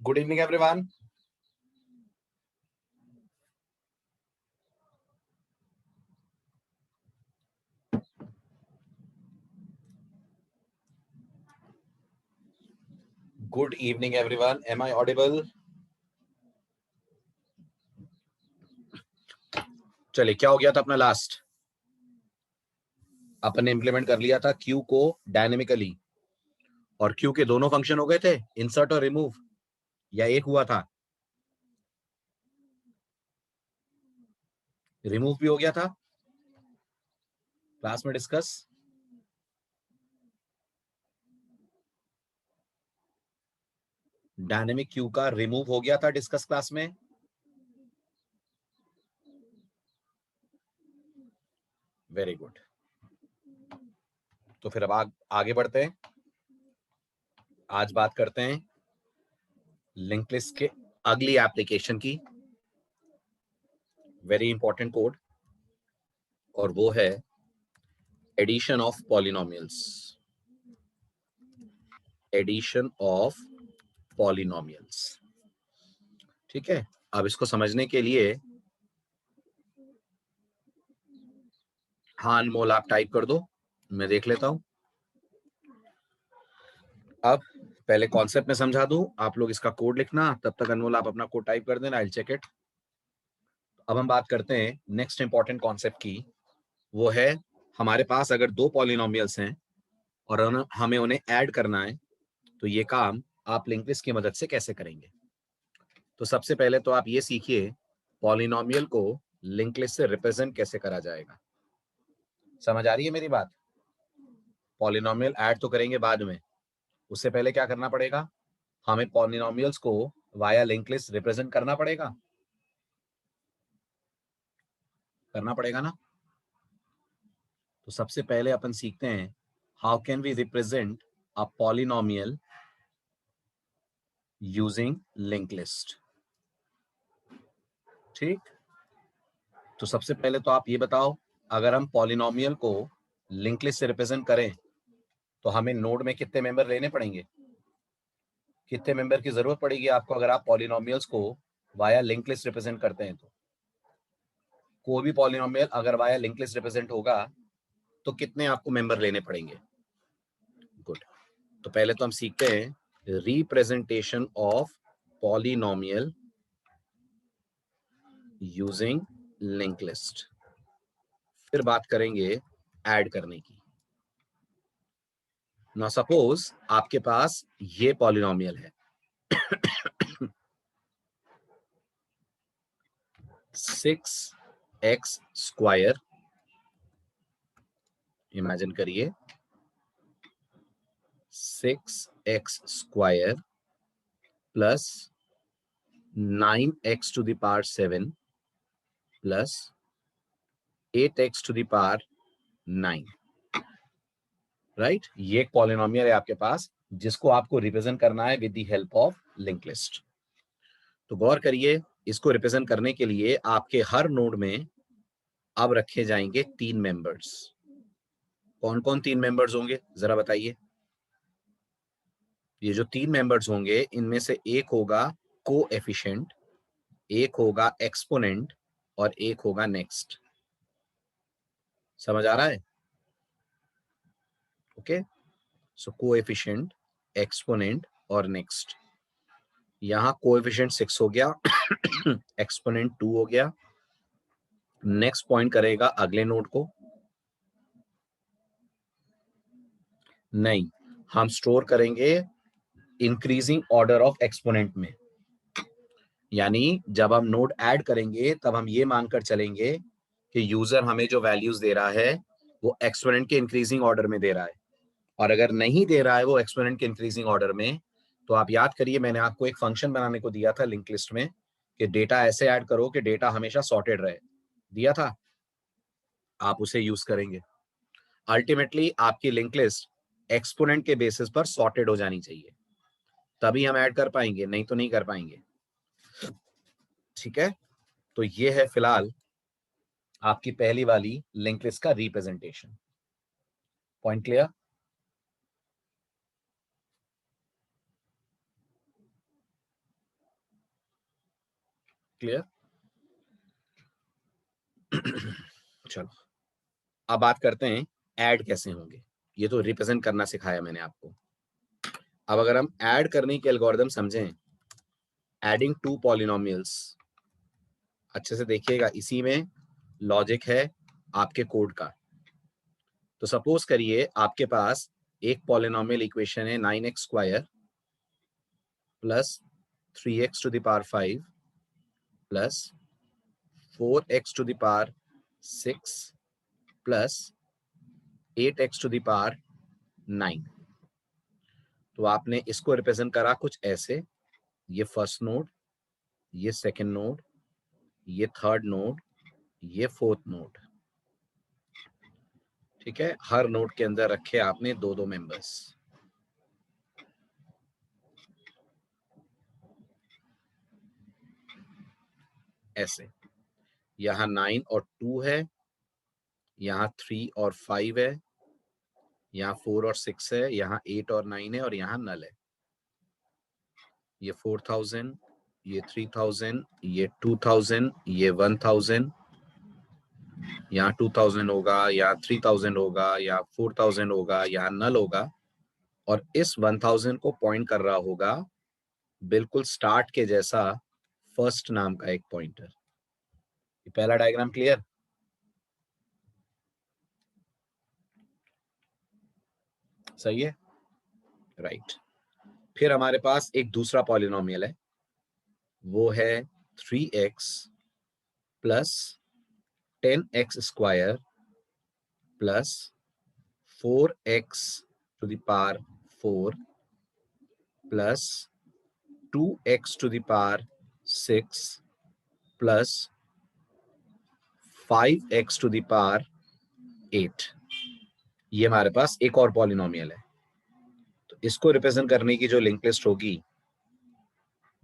Good evening, everyone. Good evening, everyone. Am I audible? चलिए, क्या हो गया था अपना लास्ट? अपन ने इंप्लीमेंट कर लिया था क्यू को डायनेमिकली, और क्यू के दोनों फंक्शन हो गए थे, इंसर्ट और रिमूव, या एक हुआ था? रिमूव भी हो गया था क्लास में डिस्कस। डायनेमिक क्यू का रिमूव हो गया था डिस्कस क्लास में। Very good. तो फिर अब आगे बढ़ते हैं। आज बात करते हैं लिंक लिस्ट के अगली एप्लीकेशन की, वेरी इंपॉर्टेंट कोड, और वो है addition of polynomials. Addition of polynomials, ठीक है। अब इसको समझने के लिए, हाँ अनमोल आप टाइप कर दो, मैं देख लेता हूं। अब पहले कॉन्सेप्ट में समझा दूं, आप लोग इसका कोड लिखना, तब तक अनमोल आप अपना कोड टाइप कर देना, आई विल चेक इट। अब हम बात करते हैं नेक्स्ट इंपॉर्टेंट कॉन्सेप्ट की, वो है हमारे पास अगर दो पॉलिनोमियल्स हैं और हमें उन्हें ऐड करना है, तो ये काम आप लिंक लिस्ट की मदद से कैसे करेंगे। तो सबसे पहले तो आप ये सीखिए पॉलिनोमियल को लिंक लिस्ट से रिप्रेजेंट कैसे करा जाएगा। समझ आ रही है मेरी बात? पॉलिनोमियल ऐड तो करेंगे बाद में, उससे पहले क्या करना पड़ेगा, हमें पॉलिनोमियल्स को वाया लिंक लिस्ट रिप्रेजेंट करना पड़ेगा ना। तो सबसे पहले अपन सीखते हैं how can we represent a polynomial using link list. ठीक, तो सबसे पहले तो आप ये बताओ, अगर हम पॉलिनोमियल को लिंक लिस्ट से रिप्रेजेंट करें तो हमें नोड में कितने मेंबर लेने पड़ेंगे, कितने मेंबर की जरूरत पड़ेगी आपको अगर आप पॉलिनोमियल्स को वाया लिंक लिस्ट रिप्रेजेंट करते हैं। तो कोई भी पॉलिनोमियल अगर वाया लिंक लिस्ट रिप्रेजेंट होगा तो कितने आपको मेंबर लेने पड़ेंगे। गुड। तो पहले तो हम सीखते हैं representation of polynomial using link list, फिर बात करेंगे ऐड करने की। ना सपोज आपके पास ये पॉलिनोमियल है 6x², इमेजिन करिए 6x² plus 9x⁻7 plus 8x⁻9, right. ये एक पॉलिनोमियल है आपके पास जिसको आपको रिप्रेजेंट करना है with the help of link list. तो गौर करिए, इसको रिप्रेजेंट करने के लिए आपके हर नोड में अब रखे जाएंगे 3 मेंबर्स। कौन कौन 3 मेंबर्स होंगे जरा बताइए। ये जो 3 मेंबर्स होंगे इनमें से एक होगा कोएफिशिएंट, एक होगा एक्सपोनेंट और एक होगा नेक्स्ट। समझ आ रहा है? ओके, सो कोएफिशिएंट, एक्सपोनेंट और नेक्स्ट। यहां कोएफिशिएंट 6 हो गया एक्सपोनेंट 2 हो गया। नेक्स्ट पॉइंट करेगा अगले नोड को, नहीं हम स्टोर करेंगे इंक्रीजिंग ऑर्डर ऑफ एक्सपोनेंट में। यानी जब हम नोड ऐड करेंगे तब हम ये मानकर चलेंगे कि यूजर हमें जो वैल्यूज दे रहा है वो एक्सपोनेंट के इंक्रीजिंग ऑर्डर में दे रहा है, और अगर नहीं दे रहा है वो एक्सपोनेंट के इंक्रीजिंग ऑर्डर में, तो आप याद करिए मैंने आपको एक फंक्शन बनाने को दिया था लिंक लिस्ट में कि डेटा ऐसे ऐड करो कि डेटा हमेशा सॉर्टेड रहे, दिया था, आप उसे यूज करेंगे। अल्टीमेटली आपकी लिंक लिस्ट एक्सपोनेंट के बेसिस पर सॉर्टेड हो जानी चाहिए, तभी हम ऐड कर पाएंगे, नहीं तो नहीं कर पाएंगे। ठीक है, तो ये है फिलहाल आपकी पहली वाली लिंक लिस्ट का रिप्रेजेंटेशन। Point clear? क्लियर? चलो अब बात करते हैं ऐड कैसे होंगे। ये तो रिप्रेजेंट करना सिखाया मैंने आपको। अब अगर हम ऐड करने की एल्गोरिथम समझें, एडिंग टू पॉलिनोमियल्स, अच्छे से देखिएगा, इसी में लॉजिक है आपके कोड का। तो सपोज करिए आपके पास एक पॉलिनोमियल इक्वेशन है 9x² plus 3x to the power 5 plus 4x to the power 6 plus 8x to the power 9। तो आपने इसको रिप्रेजेंट करा कुछ ऐसे, ये फर्स्ट नोड, ये सेकंड नोड, ये थर्ड नोड, ये फोर्थ नोड। ठीक है, हर नोड के अंदर रखे आपने दो दो मेंबर्स। ऐसे यहाँ 9 और 2 है, यहाँ 3 और 5 है, यहाँ 4 और 6 है, यहाँ 8 और 9 है, और यहाँ नल है। ये 4000, ये 3000, ये 2000, ये 1000, यहाँ 2000 होगा, यहाँ 3000 होगा, यहाँ 4000 होगा, यहाँ नल होगा, और इस 1000 को पॉइंट कर रहा होगा बिल्कुल स्टार्ट के जैसा फर्स्ट नाम का एक पॉइंटर। पहला डायग्राम क्लियर? सही है, राइट। फिर हमारे पास एक दूसरा पॉलिनोमियल है, वो है 3x plus 10x² plus 4x to the power 4 plus 2x to the power 6 plus 5x to the power 8। ये हमारे पास एक और पॉलिनोमियल है। तो इसको रिप्रेजेंट करने की जो लिंक लिस्ट होगी,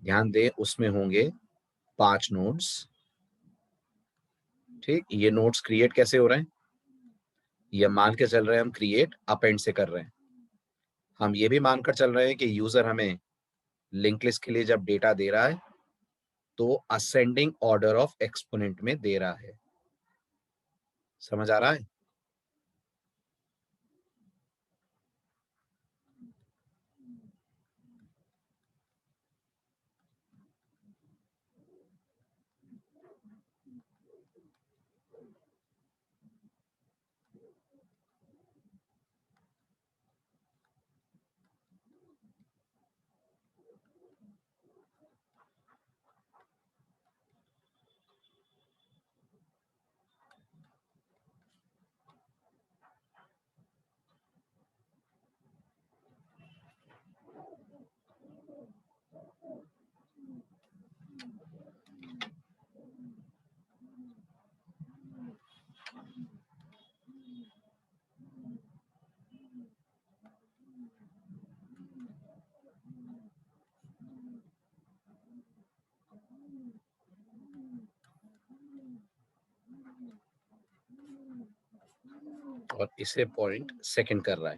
ध्यान दें, उसमें होंगे 5 नोड्स। ठीक, ये नोड्स क्रिएट कैसे हो रहे हैं, ये मान के चल रहे हैं हम क्रिएट अपेंड से कर रहे हैं। हम ये भी मानकर चल रहे हैं कि यूजर हमें लिंक लिस्ट के लिए जब डेटा दे रहा है तो असेंडिंग ऑर्डर ऑफ एक्सपोनेंट में दे रहा है। समझ आ रहा है? और इसे पॉइंट सेकंड कर रहा है।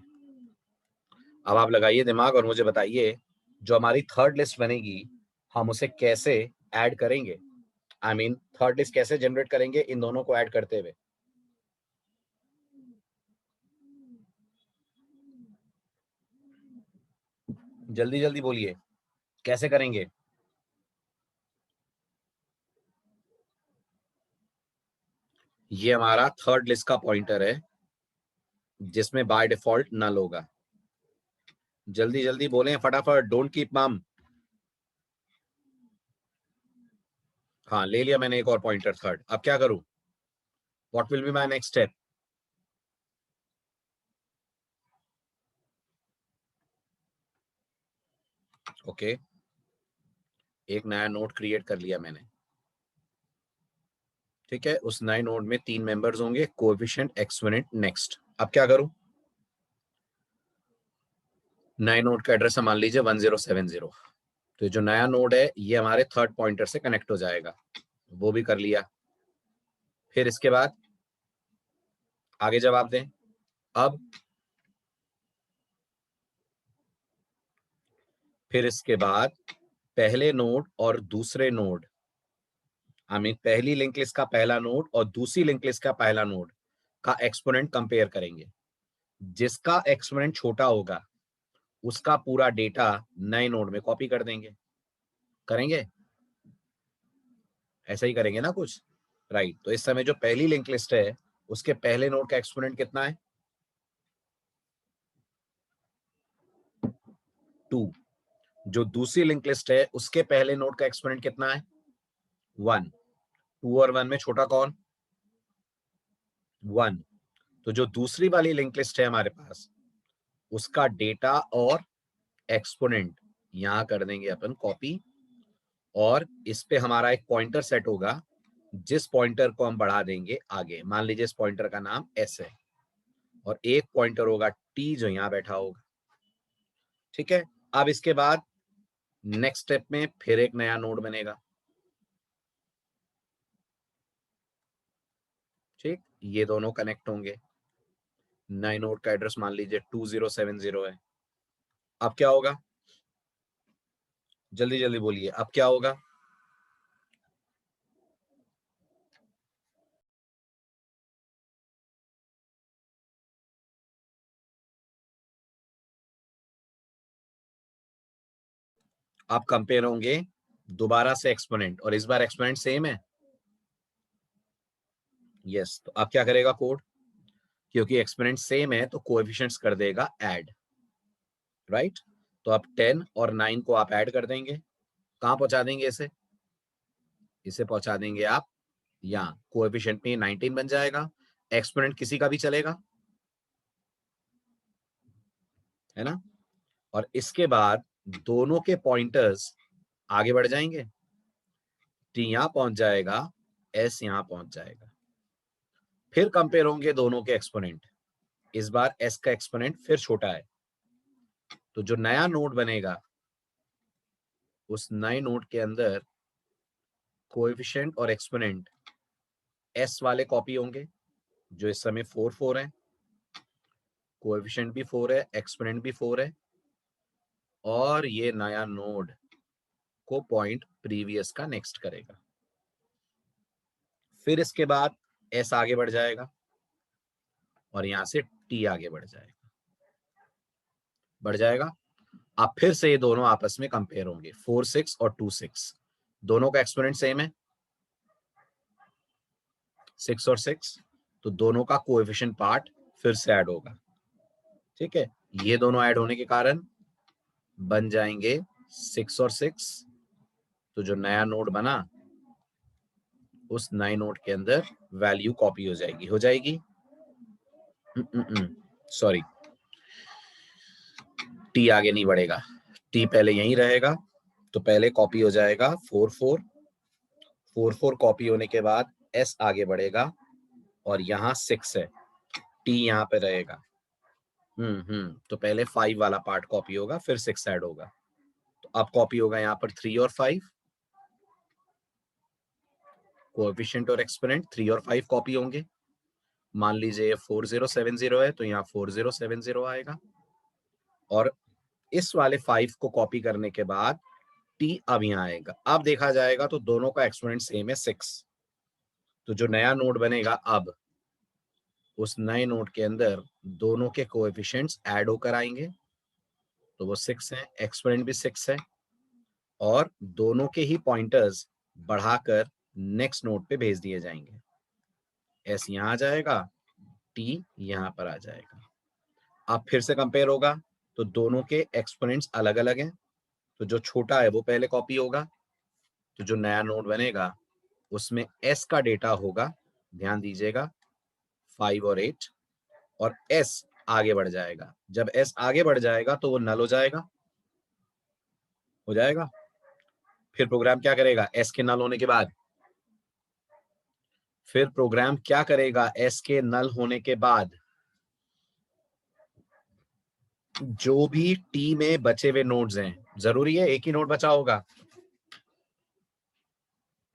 अब आप लगाइए दिमाग और मुझे बताइए, जो हमारी थर्ड लिस्ट बनेगी हम उसे कैसे ऐड करेंगे, आई मीन थर्ड लिस्ट कैसे जनरेट करेंगे इन दोनों को ऐड करते हुए। जल्दी जल्दी बोलिए, कैसे करेंगे? ये हमारा थर्ड लिस्ट का पॉइंटर है जिसमें बाय डिफॉल्ट नल होगा। जल्दी जल्दी बोलें फटाफट, डोंट कीप मम। हाँ, ले लिया मैंने एक और पॉइंटर थर्ड। अब क्या करूं? What will be my next step? Okay, एक नया नोड क्रिएट कर लिया मैंने। ठीक है, उस नए नोड में 3 मेंबर्स होंगे, कोएफिशिएंट, एक्सपोनेंट, नेक्स्ट। अब क्या करूं? नए नोड का एड्रेस मान लीजिए 1070। तो जो नया नोड है ये हमारे थर्ड पॉइंटर से कनेक्ट हो जाएगा, वो भी कर लिया। फिर इसके बाद आगे जवाब दें। अब फिर इसके बाद पहले नोड और दूसरे नोड हम पहली लिंक लिस्ट का पहला नोड और दूसरी लिंक लिस्ट का पहला नोड का एक्सपोनेंट कंपेयर करेंगे। जिसका एक्सपोनेंट छोटा होगा उसका पूरा डेटा नए नोड में कॉपी कर देंगे। करेंगे ऐसा ही करेंगे ना कुछ, राइट। तो इस समय जो पहली लिंक लिस्ट है उसके पहले नोड का एक्सपोनेंट कितना है? 2। जो दूसरी लिंक लिस्ट है उसके पहले नोड का एक्सपोनेंट कितना है? 1। 2 और 1 में छोटा कौन? 1। तो जो दूसरी वाली लिंक लिस्ट है हमारे पास उसका डेटा और एक्सपोनेंट यहां कर देंगे अपन कॉपी, और इस पे हमारा एक पॉइंटर सेट होगा जिस पॉइंटर को हम बढ़ा देंगे आगे। मान लीजिए इस पॉइंटर का नाम एस है और एक पॉइंटर होगा टी जो यहां बैठा होगा। ठीक है, अब इसके बाद नेक्स्ट स्टेप में फिर एक नया नोड बनेगा। ठीक, ये दोनों कनेक्ट होंगे। नए नोड का एड्रेस मान लीजिए 2070 है। अब क्या होगा? जल्दी जल्दी बोलिए, अब क्या होगा? आप कंपेयर होंगे दोबारा से एक्सपोनेंट, और इस बार एक्सपोनेंट सेम है। यस, तो अब क्या करेगा कोड? क्योंकि एक्सपोनेंट सेम है तो कोएफिशिएंट्स कर देगा ऐड, राइट। तो अब 10 और 9 को आप ऐड कर देंगे। कहां पहुंचा देंगे इसे? इसे पहुंचा देंगे आप यहाँ, कोएफिशिएंट में 19 बन जाएगा। एक्सपोनेंट किसी का भी चलेगा, है ना। और इसके बाद दोनों के पॉइंटर्स आगे बढ़ जाएंगे। टी यहां पहुंच जाएगा, एस यहां पहुंच जाएगा। फिर कंपेयर होंगे दोनों के एक्सपोनेंट। इस बार एस का एक्सपोनेंट फिर छोटा है, तो जो नया नोड बनेगा उस नए नोड के अंदर कोएफिशिएंट और एक्सपोनेंट एस वाले कॉपी होंगे जो इस समय 4 4 है। कोएफिशिएंट भी 4 है, एक्सपोनेंट भी 4 है, और ये नया नोड को पॉइंट प्रीवियस का नेक्स्ट करेगा। फिर इसके बाद एस आगे बढ़ जाएगा और यहां से टी आगे बढ़ जाएगा। अब फिर से ये दोनों आपस में कंपेयर होंगे, 4 6 और 2 6। दोनों का एक्सपोनेंट सेम है, 6 और 6, तो दोनों का कोएफिशिएंट पार्ट फिर से ऐड होगा। ठीक है, ये दोनों ऐड होने के कारण बन जाएंगे 6 और 6। तो जो नया नोड बना उस नए नोड के अंदर वैल्यू कॉपी हो जाएगी। सॉरी, टी आगे नहीं बढ़ेगा, टी पहले यहीं रहेगा। तो पहले कॉपी हो जाएगा 4 4। 4 4 कॉपी होने के बाद एस आगे बढ़ेगा और यहाँ 6 है, टी यहाँ पे रहेगा। तो पहले 5 वाला पार्ट कॉपी होगा, फिर 6 ऐड होगा। तो अब कॉपी होगा यहाँ पर 3 और 5। कोएफिशिएंट और एक्सपोनेंट 3 और 5 कॉपी होंगे। मान लीजिए 4070 है तो यहाँ 4070 आएगा, और इस वाले 5 को कॉपी करने के बाद टी अब यहाँ आएगा। अब देखा जाएगा तो दोनों का एक्सपोनेंट सेम है 6। तो जो नया नोड बनेगा अब उस नए नोड के अंदर दोनों के कोएफिशिएंट्स ऐड होकर आएंगे, तो वो 6 है, एक्सपोनेंट भी 6 है, और दोनों के ही पॉइंटर्स बढ़ाकर नेक्स्ट नोड पे भेज दिए जाएंगे। एस यहाँ आ जाएगा, टी यहाँ पर आ जाएगा। अब फिर से कंपेयर होगा तो दोनों के एक्सपोनेंट्स अलग अलग हैं, तो जो छोटा है वो पहले कॉपी होगा। तो जो नया नोड बनेगा उसमें एस का डेटा होगा, ध्यान दीजिएगा, 5 और 8, और एस आगे बढ़ जाएगा। जब एस आगे बढ़ जाएगा तो वो नल हो जाएगा। फिर प्रोग्राम क्या करेगा एस के नल होने के बाद? फिर प्रोग्राम क्या करेगा एस के नल होने के बाद? जो भी टी में बचे हुए नोड्स हैं, जरूरी है एक ही नोड बचा होगा?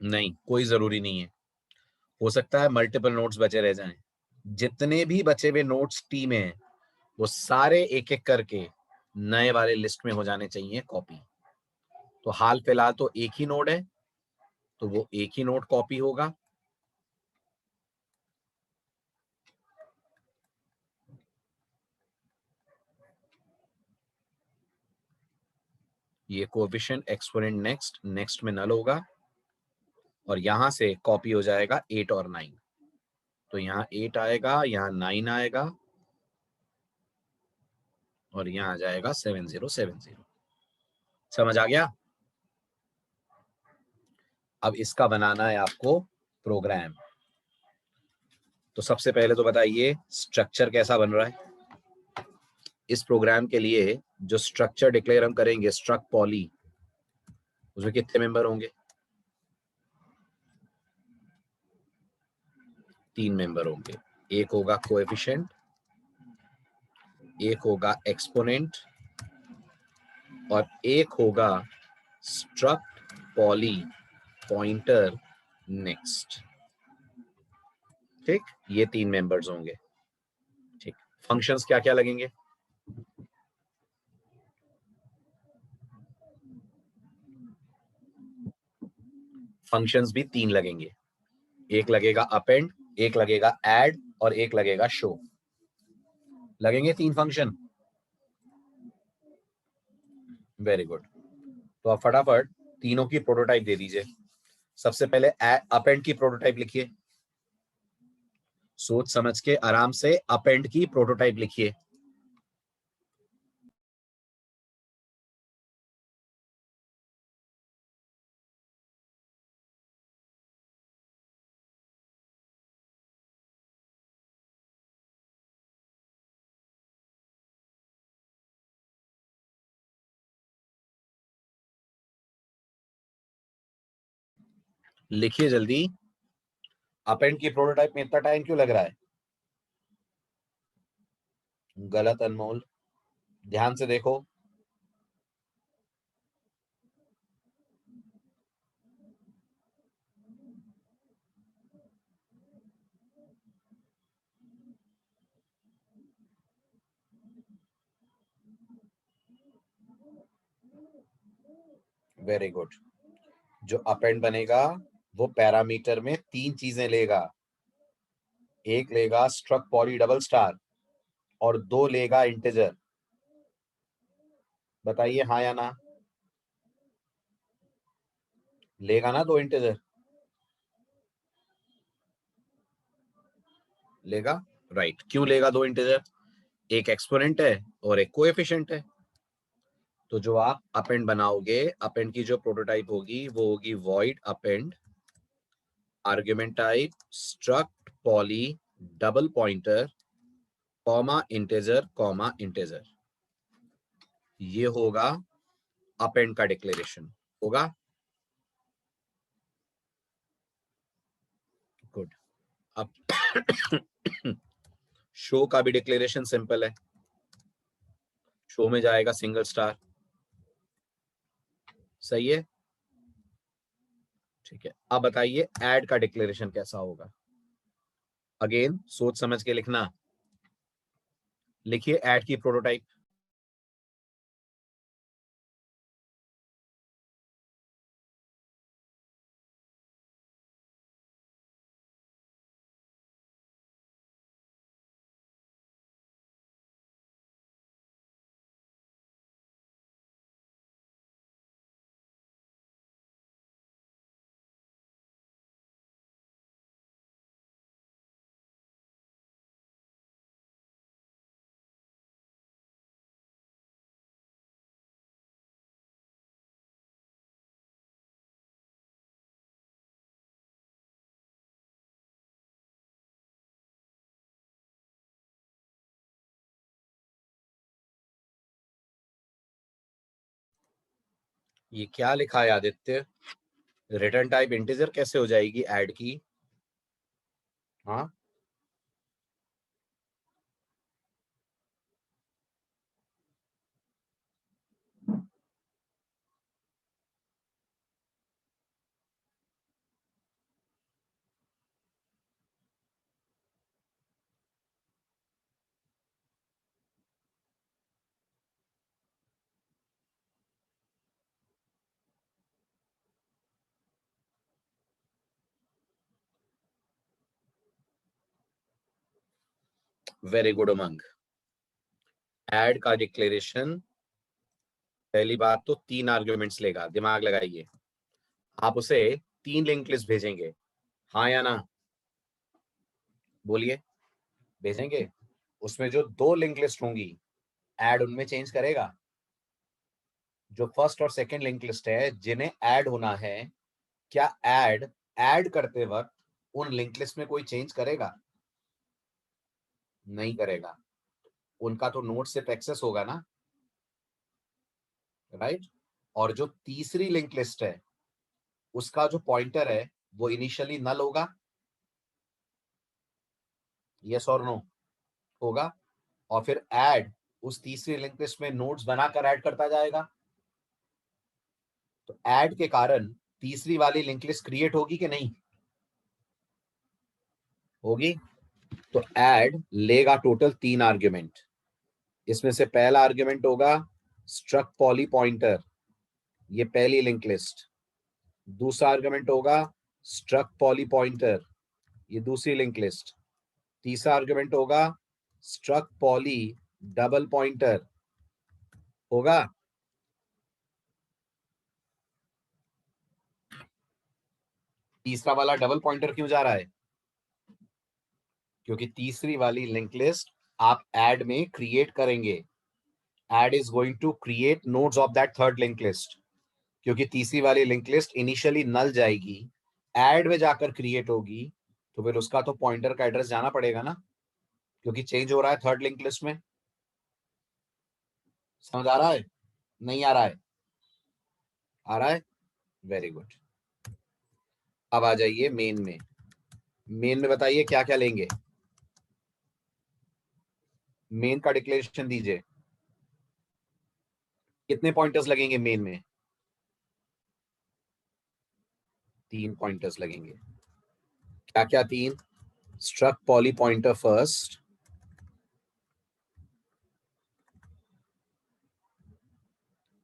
नहीं, कोई जरूरी नहीं है, हो सकता है मल्टीपल नोड्स बचे रह जाएं। जितने भी बचे हुए नोड्स टी में हैं वो सारे एक एक करके नए वाले लिस्ट में हो जाने चाहिए कॉपी। तो हाल फिलहाल तो एक ही नोड है, तो वो एक ही नोट कॉपी होगा, ये कोएफिशिएंट एक्सपोनेंट नेक्स्ट में नल होगा, और यहां से कॉपी हो जाएगा 8 और 9। तो यहाँ 8 आएगा, यहाँ 9 आएगा, और यहाँ आ जाएगा 7070। समझ आ गया? अब इसका बनाना है आपको प्रोग्राम। तो सबसे पहले तो बताइए स्ट्रक्चर कैसा बन रहा है। इस प्रोग्राम के लिए जो स्ट्रक्चर डिक्लेयर हम करेंगे, स्ट्रक्ट पॉली, उसमें कितने मेंबर होंगे? 3 मेंबर होंगे। एक होगा कोएफिशिएंट, एक होगा एक्सपोनेंट, और एक होगा स्ट्रक्ट पॉली पॉइंटर नेक्स्ट। ठीक, ये 3 मेंबर्स होंगे। ठीक, फंक्शंस क्या क्या लगेंगे? फंक्शंस भी 3 लगेंगे। एक लगेगा अपेंड, एक लगेगा ऐड, और एक लगेगा शो। लगेंगे 3 फंक्शन। Very good. तो आप फटाफट तीनों की प्रोटोटाइप दे दीजिए। सबसे पहले अपेंड की प्रोटोटाइप लिखिए, सोच समझ के आराम से अपेंड की प्रोटोटाइप लिखिए। लिखिए जल्दी। अपेंड की प्रोटोटाइप में इतना टाइम क्यों लग रहा है? गलत अनमोल, ध्यान से देखो। Very good. जो अपेंड बनेगा वो पैरामीटर में 3 चीजें लेगा। एक लेगा स्ट्रक्ट पॉली डबल स्टार, और 2 लेगा इंटीजर। बताइए हाँ या ना? लेगा ना 2 इंटीजर? लेगा, राइट। क्यों लेगा 2 इंटीजर? एक एक्सपोनेंट है और एक कोएफिशिएंट है। तो जो आप अपेंड बनाओगे, अपेंड की जो प्रोटोटाइप होगी वो होगी void append argument type struct poly double pointer comma integer. ये होगा अपेंड का डिक्लेरेशन। होगा? गुड। अब शो का भी डिक्लेरेशन सिंपल है। शो में जाएगा सिंगल स्टार। सही है? ठीक है। अब बताइए ऐड का डिक्लेरेशन कैसा होगा। अगेन सोच समझ के लिखना। लिखिए ऐड की प्रोटोटाइप। ये क्या लिखा है आदित्य? रिटर्न टाइप इंटीजर कैसे हो जाएगी ऐड की? हाँ, वेरी गुड उमंग। ऐड का डिक्लेरेशन पहली बात तो 3 आर्ग्यूमेंट्स लेगा, दिमाग लगाइए। आप उसे 3 लिंक लिस्ट भेजेंगे, हाँ या ना? बोलिए, भेजेंगे? उसमें जो 2 लिंक लिस्ट होंगी, ऐड उनमें चेंज करेगा? जो फर्स्ट और सेकंड लिंक लिस्ट है जिन्हें ऐड होना है, क्या ऐड करते वक्त उन लिंक लिस्ट में कोई चेंज करेगा? नहीं करेगा। उनका तो नोड सिर्फ एक्सेस होगा ना, राइट? और जो तीसरी लिंक लिस्ट है उसका जो पॉइंटर है वो इनिशियली नल होगा, यस और नो? होगा। और फिर ऐड उस तीसरी लिंक लिस्ट में नोड्स बनाकर ऐड करता जाएगा। तो ऐड के कारण तीसरी वाली लिंक लिस्ट क्रिएट होगी कि नहीं होगी? तो ऐड लेगा टोटल 3 आर्ग्यूमेंट। इसमें से पहला आर्ग्यूमेंट होगा स्ट्रक्ट पॉली पॉइंटर, ये पहली लिंक लिस्ट। दूसरा आर्ग्यूमेंट होगा स्ट्रक्ट पॉली पॉइंटर, ये दूसरी लिंक लिस्ट। तीसरा आर्ग्यूमेंट होगा स्ट्रक्ट पॉली डबल पॉइंटर, होगा? तीसरा वाला डबल पॉइंटर क्यों जा रहा है? क्योंकि तीसरी वाली लिंक लिस्ट आप ऐड में क्रिएट करेंगे। Add is going to create nodes of that third link list. क्योंकि तीसरी वाली लिंक लिस्ट इनिशियली नल जाएगी, ऐड में जाकर क्रिएट होगी, तो फिर उसका तो पॉइंटर का एड्रेस जाना पड़ेगा ना, क्योंकि चेंज हो रहा है थर्ड लिंक लिस्ट में। समझ आ रहा है? नहीं आ रहा है? आ रहा है, वेरी गुड। अब आ जाइए मेन में। मेन में बताइए क्या क्या लेंगे। मेन का डिक्लेरेशन दीजिए। कितने पॉइंटर्स लगेंगे मेन में? 3 पॉइंटर्स लगेंगे। क्या क्या 3? Struct poly pointer first,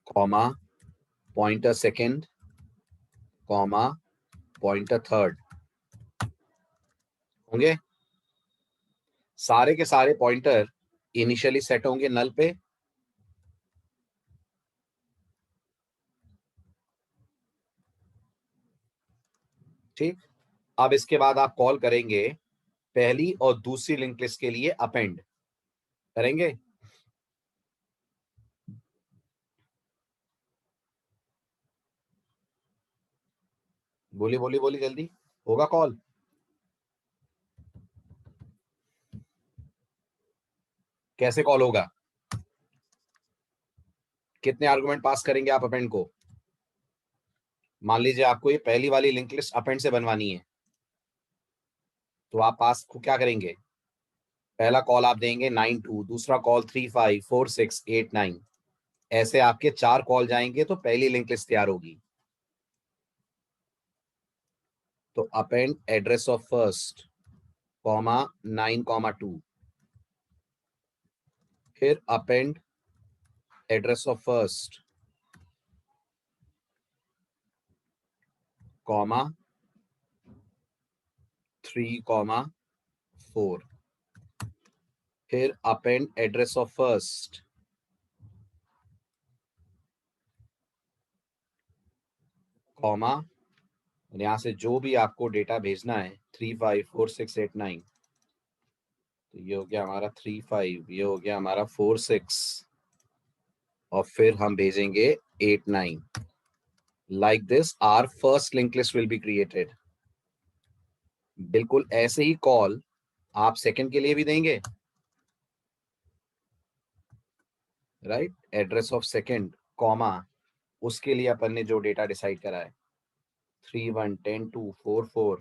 comma pointer second, comma pointer third. होंगे? सारे के सारे पॉइंटर इनिशियली सेट होंगे नल पे। ठीक। अब इसके बाद आप कॉल करेंगे पहली और दूसरी लिंक लिस्ट के लिए अपेंड करेंगे। बोली बोली बोली जल्दी, होगा कॉल? कैसे कॉल होगा? कितने आर्गुमेंट पास करेंगे आप अपेंड को? मान लीजिए आपको ये पहली वाली लिंक लिस्ट अपेंड से बनवानी है, तो आप पास को क्या करेंगे? पहला कॉल आप देंगे 92, दूसरा कॉल 35, 46, 89, ऐसे आपके 4 कॉल जाएंगे तो पहली लिंक लिस्ट तैयार होगी। तो append address of first, comma 9, comma 2, फिर append address of first, comma 3, comma 4, फिर append address of first, comma यहां से जो भी आपको डेटा भेजना है 3, 5, 4, 6, 8, 9, तो ये हो गया हमारा 3, 5, ये हो गया हमारा 4, 6, और फिर हम भेजेंगे 8, 9। Like this our first link list will be created. बिल्कुल ऐसे ही कॉल आप सेकंड के लिए भी देंगे, right? Address of second, comma उसके लिए अपन ने जो डेटा डिसाइड करा है 3, 1, 10, 2, 4, 4,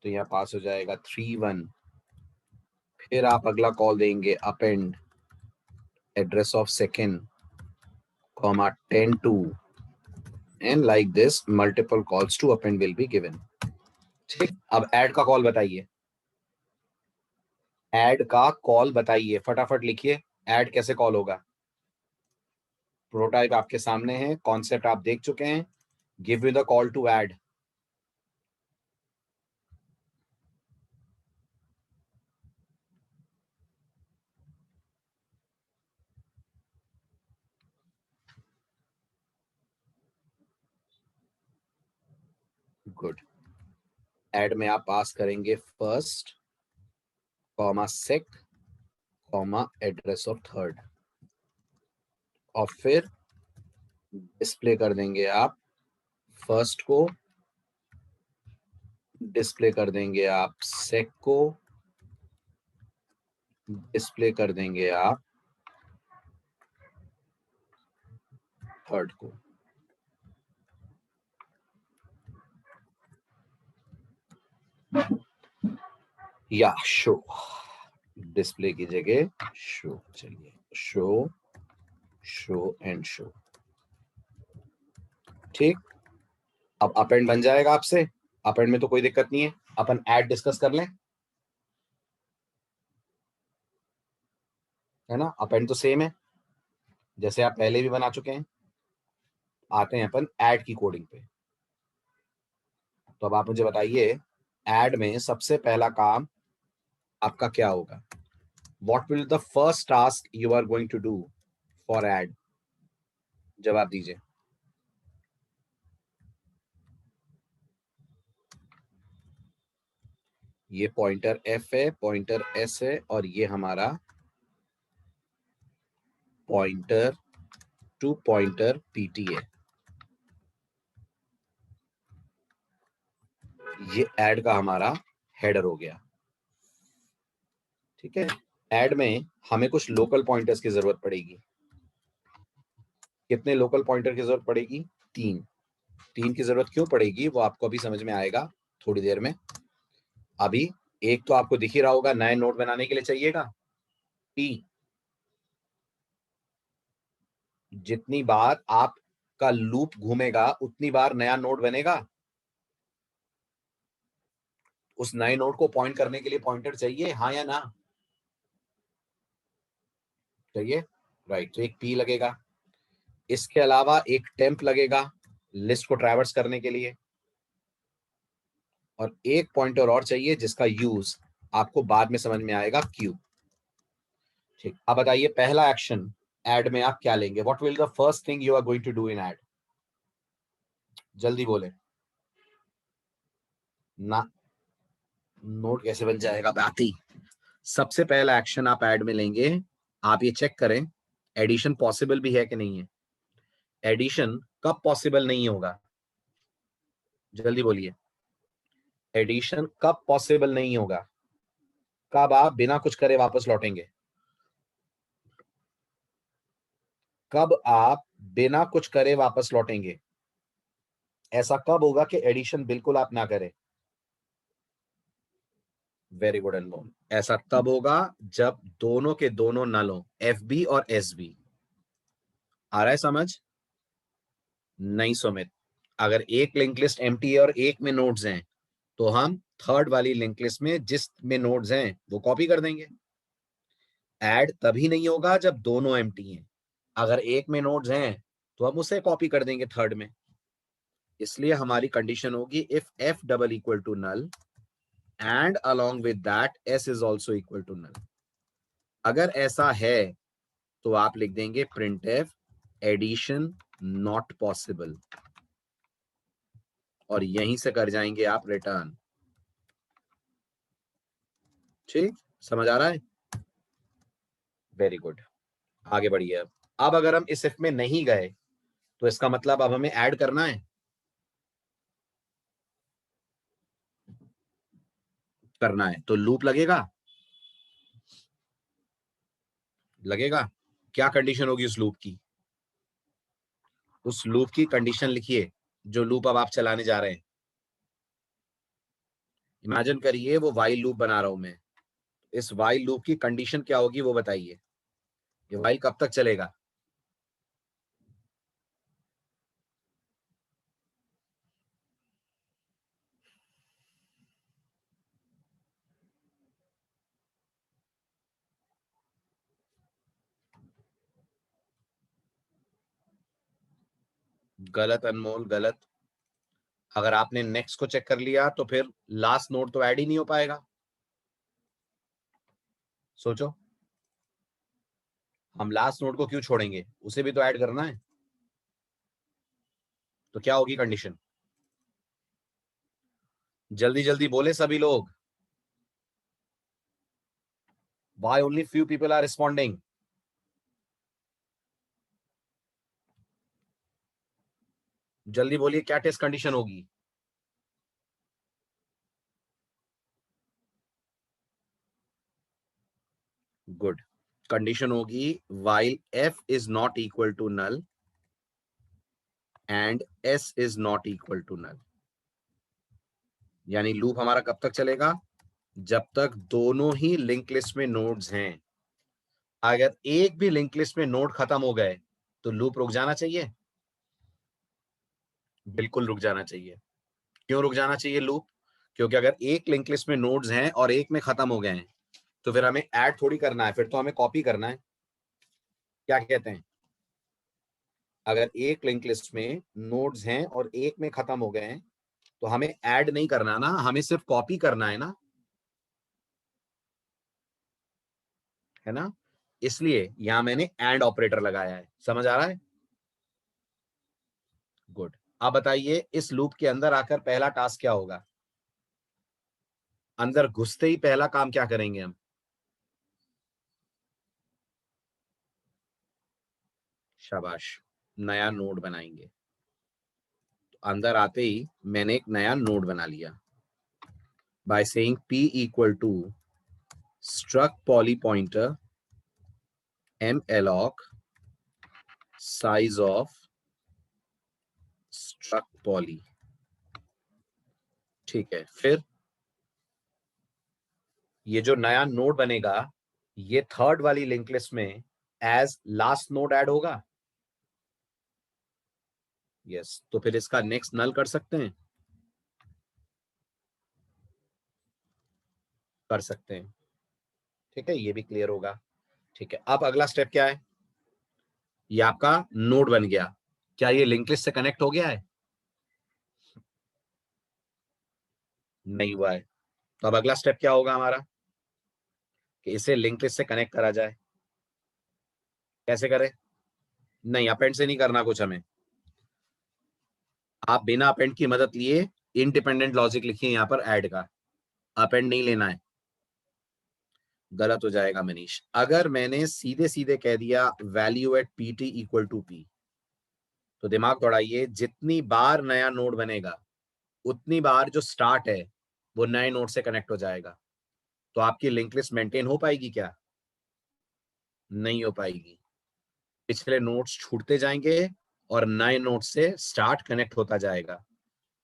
तो यहाँ पास हो जाएगा 3, 1। फिर आप अगला कॉल देंगे append address of second, comma 10, 2, and like this multiple calls to append will be given. ठीक। अब ऐड का कॉल बताइए। ऐड का कॉल बताइए, फटाफट लिखिए। ऐड कैसे कॉल होगा? प्रोटोटाइप आपके सामने है, कॉन्सेप्ट आप देख चुके हैं। Give me the call to add. Good. Add में आप पास करेंगे first comma sec comma address of third, और फिर डिस्प्ले कर देंगे आप फर्स्ट को, डिस्प्ले कर देंगे आप सेक को, डिस्प्ले कर देंगे आप थर्ड को। या शो, डिस्प्ले की जगह शो, चलिए शो, शो एंड शो। ठीक, अब अपेंड बन जाएगा आपसे। अपेंड में तो कोई दिक्कत नहीं है, अपन ऐड डिस्कस कर लें, है ना। अपेंड तो सेम है जैसे आप पहले भी बना चुके हैं। आते हैं अपन ऐड की कोडिंग पे। तो अब आप मुझे बताइए, ऐड में सबसे पहला काम आपका क्या होगा? What will the first task you are going to do for add? जवाब दीजिए। ये पॉइंटर एफ है, पॉइंटर एस है, और ये हमारा पॉइंटर टू पॉइंटर पीटी है। ये ऐड का हमारा हेडर हो गया। ठीक है, ऐड में हमें कुछ लोकल पॉइंटर्स की जरूरत पड़ेगी। कितने लोकल पॉइंटर की जरूरत पड़ेगी? 3। 3 की जरूरत क्यों पड़ेगी वो आपको अभी समझ में आएगा थोड़ी देर में। अभी एक तो आपको दिख ही रहा होगा, नए नोड बनाने के लिए चाहिएगा पी। जितनी बार आपका लूप घूमेगा उतनी बार नया नोड बनेगा। उस नए नोड को पॉइंट करने के लिए पॉइंटर चाहिए, हाँ या ना? चाहिए, राइट। तो एक पी लगेगा, इसके अलावा एक टेम्प लगेगा लिस्ट को ट्रैवर्स करने के लिए, और एक पॉइंटर और चाहिए जिसका यूज आपको बाद में समझ में आएगा, क्यू। ठीक, अब बताइए पहला एक्शन ऐड में आप क्या लेंगे? What will the first thing you are going to do in add? जल्दी बोले ना। नोट कैसे बन जाएगा बात ही। सबसे पहला एक्शन आप ऐड में लेंगे, आप ये चेक करें एडिशन पॉसिबल भी है कि नहीं है। एडिशन कब पॉसिबल नहीं होगा? जल्दी बोलिए, एडिशन कब पॉसिबल नहीं होगा? कब आप बिना कुछ करे वापस लौटेंगे? कब आप बिना कुछ करे वापस लौटेंगे? ऐसा कब होगा कि एडिशन बिल्कुल आप ना करें? वेरी गुड अनमोल। ऐसा तब होगा जब दोनों के दोनों नल हो, एफ बी और एस बी। आ रहा है समझ? नहीं सुमित, अगर एक लिंक लिस्ट एम्प्टी है और एक में नोड्स हैं तो हम थर्ड वाली लिंक लिस्ट में जिस में नोड्स हैं वो कॉपी कर देंगे। ऐड तभी नहीं होगा जब दोनों एम्प्टी हैं। अगर एक में नोड्स हैं तो हम उसे कॉपी कर देंगे थर्ड में। इसलिए हमारी कंडीशन होगी if F double equal to null and along with that s is also equal to null। अगर ऐसा है तो आप लिख देंगे printf एडिशन नॉट पॉसिबल, और यहीं से कर जाएंगे आप रिटर्न। ठीक, समझ आ रहा है? वेरी गुड, आगे बढ़िए। अब अगर हम इस इफ में नहीं गए तो इसका मतलब अब हमें ऐड करना है। करना है तो लूप लगेगा, लगेगा। क्या कंडीशन होगी उस लूप की? उस लूप की कंडीशन लिखिए, जो लूप अब आप चलाने जा रहे हैं। इमेजिन करिए वो वाइल लूप बना रहा हूं मैं। इस वाइल लूप की कंडीशन क्या होगी वो बताइए। ये वाइल कब तक चलेगा? गलत अनमोल, गलत। अगर आपने नेक्स्ट को चेक कर लिया तो फिर लास्ट नोड तो ऐड ही नहीं हो पाएगा। सोचो, हम लास्ट नोड को क्यों छोड़ेंगे? उसे भी तो ऐड करना है। तो क्या होगी कंडीशन? जल्दी जल्दी बोले सभी लोग. Why only few people are responding? जल्दी बोलिए क्या टेस्ट कंडीशन होगी. गुड. कंडीशन होगी while f is not equal to null and s is not equal to null. यानी लूप हमारा कब तक चलेगा? जब तक दोनों ही लिंक लिस्ट में नोड्स हैं. अगर एक भी लिंक लिस्ट में नोड खत्म हो गए तो लूप रुक जाना चाहिए. बिल्कुल रुक जाना चाहिए. क्यों रुक जाना चाहिए लूप? क्योंकि अगर एक लिंक लिस्ट में नोड्स हैं और एक में खत्म हो गए हैं तो फिर हमें ऐड थोड़ी करना है, फिर तो हमें कॉपी करना है. क्या कहते हैं? अगर एक लिंक लिस्ट में नोड्स हैं और एक में खत्म हो गए हैं तो हमें ऐड नहीं करना ना, हमें सिर्फ कॉपी करना है ना, है ना. इसलिए यहां मैंने एंड ऑपरेटर लगाया है. समझ आ रहा है? गुड. अब बताइए इस लूप के अंदर आकर पहला टास्क क्या होगा? अंदर घुसते ही पहला काम क्या करेंगे हम? शाबाश. नया नोड बनाएंगे. तो अंदर आते ही मैंने एक नया नोड बना लिया by saying p equal to struct poly pointer malloc size of struct poly. ठीक है. फिर ये जो नया नोड बनेगा ये थर्ड वाली लिंक लिस्ट में एज लास्ट नोड ऐड होगा. यस. तो फिर इसका नेक्स्ट नल कर सकते हैं. कर सकते हैं. ठीक है. ये भी क्लियर होगा. ठीक है. अब अगला स्टेप क्या है? ये आपका नोड बन गया. क्या ये लिंक लिस्ट से कनेक्ट हो गया है? नहीं हुआ है. तो अब अगला स्टेप क्या होगा हमारा कि इसे लिंक लिस्ट से कनेक्ट करा जाए. कैसे करें? नहीं, अपेंड से नहीं करना कुछ हमें. आप बिना अपेंड की मदद लिए इंडिपेंडेंट लॉजिक लिखिए यहां पर ऐड का. अपेंड नहीं लेना है. गलत हो जाएगा मनीष. अगर मैंने सीधे सीधे कह दिया value at P T equal to P तो दिमाग दौड़ाइए. जितनी बार नया नोड बनेगा उतनी बार जो स्टार्ट है वो नए नोड से कनेक्ट हो जाएगा. तो आपकी लिंक लिस्ट मेंटेन हो पाएगी क्या? नहीं हो पाएगी. पिछले नोड्स छूटते जाएंगे और नए नोड से स्टार्ट कनेक्ट होता जाएगा.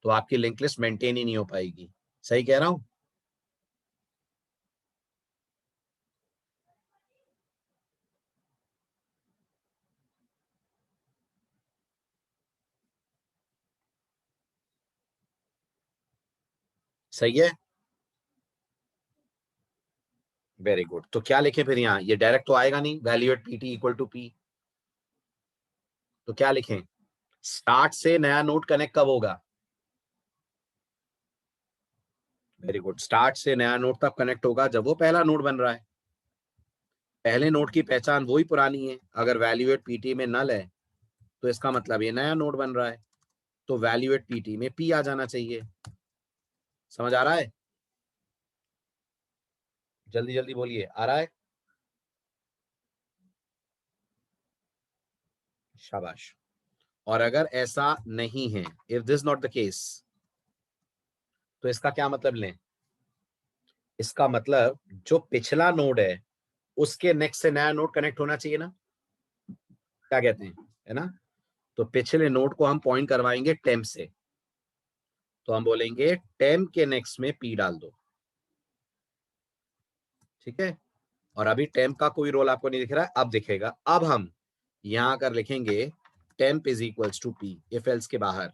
तो आपकी लिंक लिस्ट मेंटेन ही नहीं हो पाएगी. सही कह रहा हूं? सही है. Very good. तो क्या लिखें फिर यहाँ? ये डायरेक्ट तो आएगा नहीं. Value at P T equal to P. तो क्या लिखें? स्टार्ट से नया नोड कनेक्ट कब होगा? Very good. स्टार्ट से नया नोड तब कनेक्ट होगा जब वो पहला नोड बन रहा है. पहले नोड की पहचान वही पुरानी है. अगर वैल्यू एट पीटी में नल है तो इसका मतलब ये नया नोड बन रहा है. तो वैल्यू एट पीटी में पी आ जाना चाहिए. समझ आ रहा है? जल्दी जल्दी बोलिए. आ रहा है? शाबाश. और अगर ऐसा नहीं है, if this not the case, तो इसका क्या मतलब लें? इसका मतलब जो पिछला नोड है उसके नेक्स्ट से नया नोड कनेक्ट होना चाहिए ना. क्या कहते हैं? है ना. तो पिछले नोड को हम पॉइंट करवाएंगे टेम्प से. तो हम बोलेंगे टेम्प के नेक्स्ट में पी डाल दो. ठीक है. और अभी टेम्प का कोई रोल आपको नहीं दिख रहा है. अब दिखेगा. अब हम यहां कर लिखेंगे temp is equals to P if else के बाहर.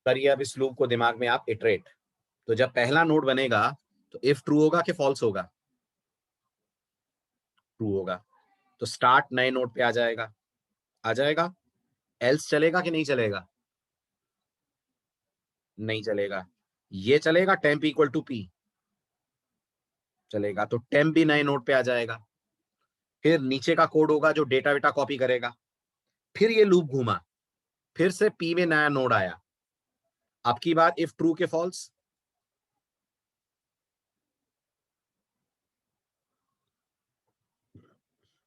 करिए अब इस लूप को दिमाग में आप इटरेट. तो जब पहला नोड बनेगा तो इफ ट्रू होगा कि फॉल्स होगा? ट्रू होगा. तो स्टार्ट नए नोड पे आ जाएगा. आ जाएगा. एल्स चलेगा कि नहीं चलेगा? नहीं चलेगा. ये चलेगा टेम्प इक्वल टू पी. चलेगा. तो टेम्प भी नए नोड पे आ जाएगा. फिर नीचे का कोड होगा जो डेटा वेटा कॉपी करेगा. फिर ये लूप घूमा. फिर से पी में नया नोड आया. अब की बात इफ ट्रू के फॉल्स,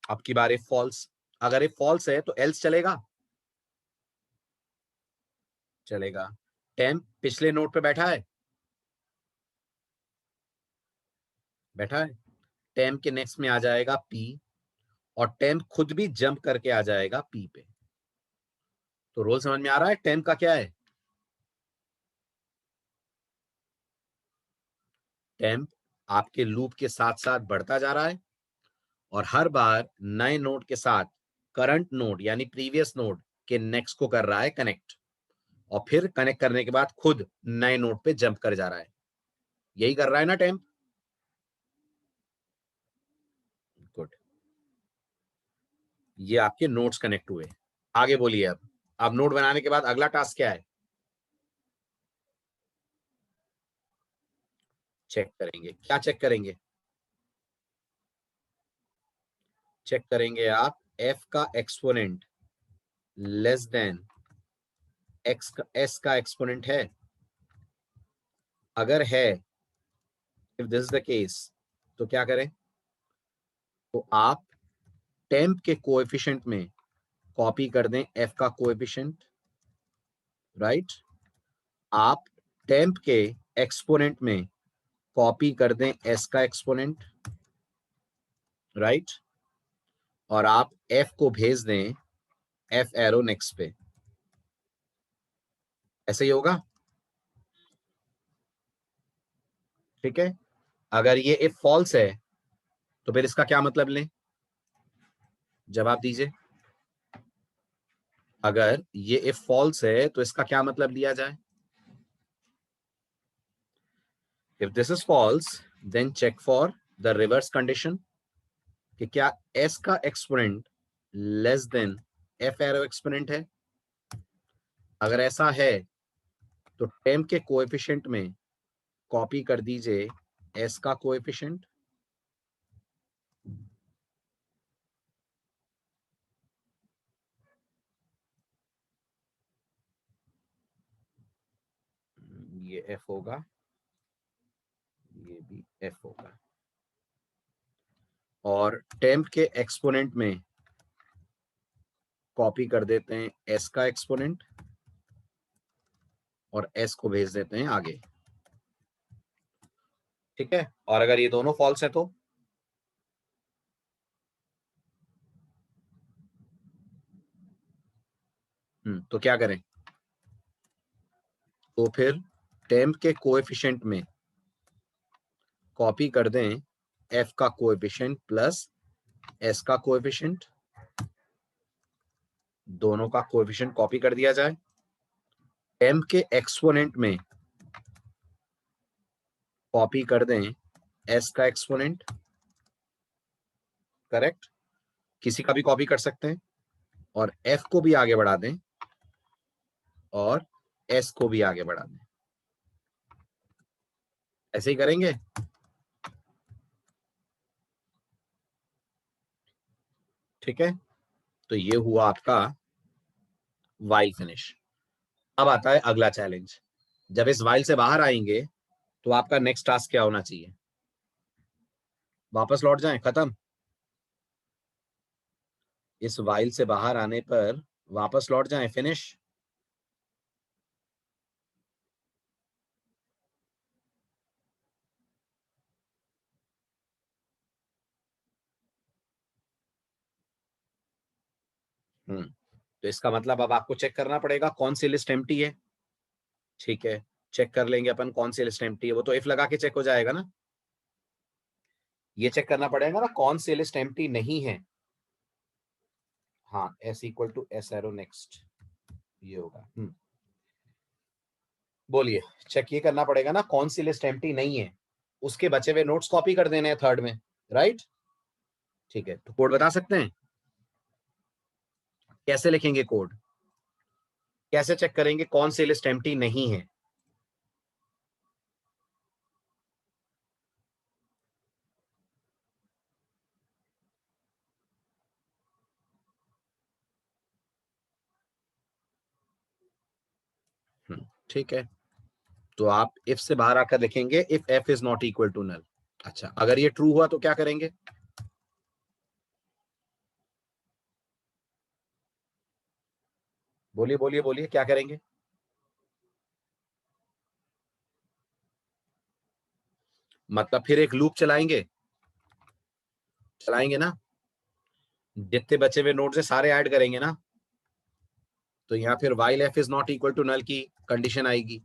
अब की बार इफ फॉल्स, अगर इफ फॉल्स है तो एल्स चलेगा, चलेगा। टेम्प पिछले नोड पे बैठा है, बैठा है। टेम्प के नेक्स्ट में आ जाएगा पी, और टेम्प खुद भी जंप करके आ जाएगा पी पे। तो रोल समझ में आ रहा है टेम्प का क्या है? टेम्प आपके लूप के साथ साथ बढ़ता जा रहा है, और हर बार नए नोड के साथ करंट नोड यानी प्रीवियस नोड के नेक्स्ट को कर रहा है कनेक्ट, और फिर कनेक्ट करने के बाद खुद नए नोड पे जंप कर जा रहा है। यही कर रहा है ना टेम्प? गुड। ये आपके नोड्स कनेक्ट हुए। आगे बोलिए। अब नोड बनाने के बाद अगला टास्क क्या है? चेक करेंगे। क्या चेक करेंगे? चेक करेंगे आप f का एक्सपोनेंट लेस देन x का s का एक्सपोनेंट है। अगर है, if this is the case, तो क्या करें? तो आप टेम्प के कोएफिशिएंट में कॉपी कर दें f का कोएफिशिएंट, राइट। आप टेम्प के एक्सपोनेंट में कॉपी कर दें s का एक्सपोनेंट, राइट। और आप f को भेज दें f एरो नेक्स्ट पे। ऐसे ही होगा, ठीक है। अगर ये इफ फॉल्स है तो फिर इसका क्या मतलब लें? जवाब दीजिए। अगर ये इफ फॉल्स है तो इसका क्या मतलब लिया जाए? If this is false then check for the reverse condition, कि क्या s का exponent less than f arrow exponent है। अगर ऐसा है तो टेम्प के कोएफिशिएंट में कॉपी कर दीजिए s का कोएफिशिएंट, ये f होगा, ये भी f होगा। और टेम्प के एक्सपोनेंट में कॉपी कर देते हैं s का एक्सपोनेंट, और s को भेज देते हैं आगे, ठीक है। और अगर ये दोनों फॉल्स है तो क्या करें? तो फिर टेम्प के कोएफिशिएंट में कॉपी कर दें f का कोएफिशिएंट प्लस s का कोएफिशिएंट, दोनों का कोएफिशिएंट कॉपी कर दिया जाए। टेम्प के एक्सपोनेंट में कॉपी कर दें s का एक्सपोनेंट, करेक्ट। किसी का भी कॉपी कर सकते हैं, और f को भी आगे बढ़ा दें, और s को भी आगे बढ़ा दें। ऐसे ही करेंगे। ठीक है, तो ये हुआ आपका वाइल फिनिश। अब आता है अगला चैलेंज। जब इस वाइल से बाहर आएंगे तो आपका नेक्स्ट टास्क क्या होना चाहिए? वापस लौट जाएं, खत्म। इस वाइल से बाहर आने पर वापस लौट जाएं, फिनिश। तो इसका मतलब अब आपको चेक करना पड़ेगा कौन सी लिस्ट एम्प्टी है। ठीक है, चेक कर लेंगे अपन कौन सी लिस्ट एम्प्टी है। वो तो इफ लगा के चेक हो जाएगा ना। ये चेक करना पड़ेगा ना कौन सी लिस्ट एम्प्टी नहीं है। हाँ, s equal to S arrow next, ये होगा। बोलिए। चेक ये करना पड़ेगा ना कौन सी लिस्ट एम्प्टी नहीं है, उसके बचे हुए नोट्स कॉपी कर देने हैं थर्ड में, राइट। ठीक है, तो कोड बता सकते हैं? कैसे लिखेंगे कोड? कैसे चेक करेंगे कौन सी लिस्ट एम्प्टी नहीं है? ठीक है, तो आप इफ से बाहर आकर लिखेंगे if F is not equal to null. अच्छा, अगर ये ट्रू हुआ तो क्या करेंगे? बोलिए बोलिए बोलिए, क्या करेंगे? मतलब फिर एक लूप चलाएंगे? चलाएंगे ना, जितने बचे हुए नोड्स है सारे ऐड करेंगे ना। तो यहाँ फिर while F is not equal to null की कंडीशन आएगी।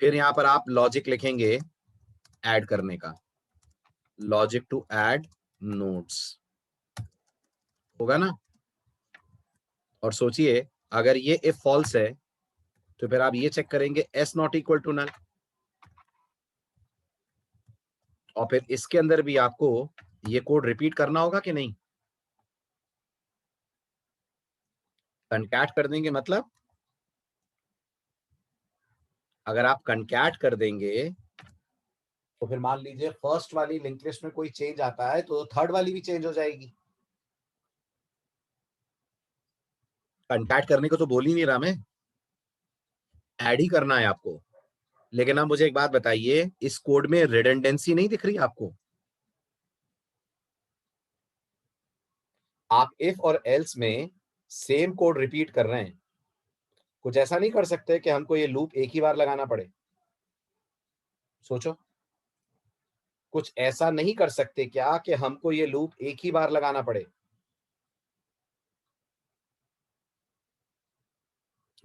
फिर यहाँ पर आप लॉजिक लिखेंगे ऐड करने का, लॉजिक टू ऐड नोड्स, होगा ना। और सोचिए, अगर ये इफ फॉल्स है तो फिर आप ये चेक करेंगे S not equal to null, और फिर इसके अंदर भी आपको ये कोड रिपीट करना होगा कि नहीं? कनकैट कर देंगे, मतलब अगर आप कनकैट कर देंगे तो फिर मान लीजिए फर्स्ट वाली लिंक लिस्ट में कोई चेंज आता है तो थर्ड वाली भी चेंज हो जाएगी। कनकैट करने को तो बोल ही नहीं रहा मैं, ऐड ही करना है आपको। लेकिन आप मुझे एक बात बताइए, इस कोड में रिडंडेंसी नहीं दिख रही आपको? आप इफ और एल्स में सेम कोड रिपीट कर रहे हैं, कुछ ऐसा नहीं कर सकते कि हमको ये लूप एक ही बार लगाना पड़े? सोचो, कुछ ऐसा नहीं कर सकते क्या कि हमको ये लूप एक ही बार लगाना पड़े?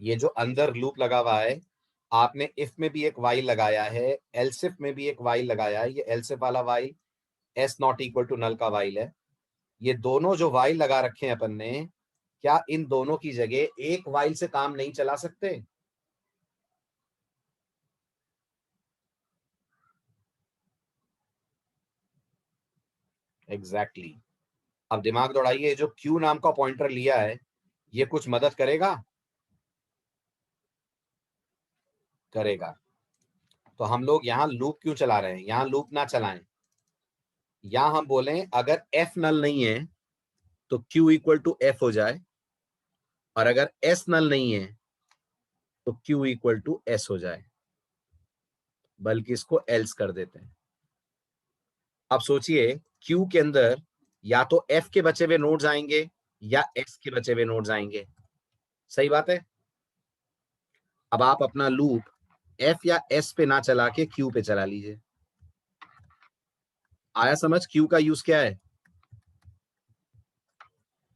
ये जो अंदर लूप लगा हुआ है, आपने इफ में भी एक वाइल लगाया है, एल्सिफ में भी एक वाइल लगाया है, ये एल्सिफ वाला while S not equal to null का वाइल है। ये दोनों जो वाइल लगा रखे हैं अपन ने, क्या इन दोनों की जगह एक वाइल से काम नहीं चला सकते? Exactly exactly. अब दिमाग दौड़ाइए, जो क्यू नाम का पॉइंटर लिया है, ये कुछ मदद करेगा? करेगा। तो हम लोग यहाँ लूप क्यों चला रहे हैं? यहाँ लूप ना चलाएं, यहां हम बोले अगर एफ नल नहीं है तो क्यू इक्वल टू एफ हो जाए, और अगर एस नल नहीं है तो क्यू इक्वल टू एस हो जाए, बल्कि इसको एल्स कर देते हैं। अब सोचिए, क्यू के अंदर या तो एफ के बचे हुए नोड्स आएंगे या एक्स के बचे हुए नोड्स आएंगे, सही बात है। अब आप अपना लूप एफ या एस पे ना चला के क्यू पे चला लीजिए। आया समझ क्यू का यूज क्या है?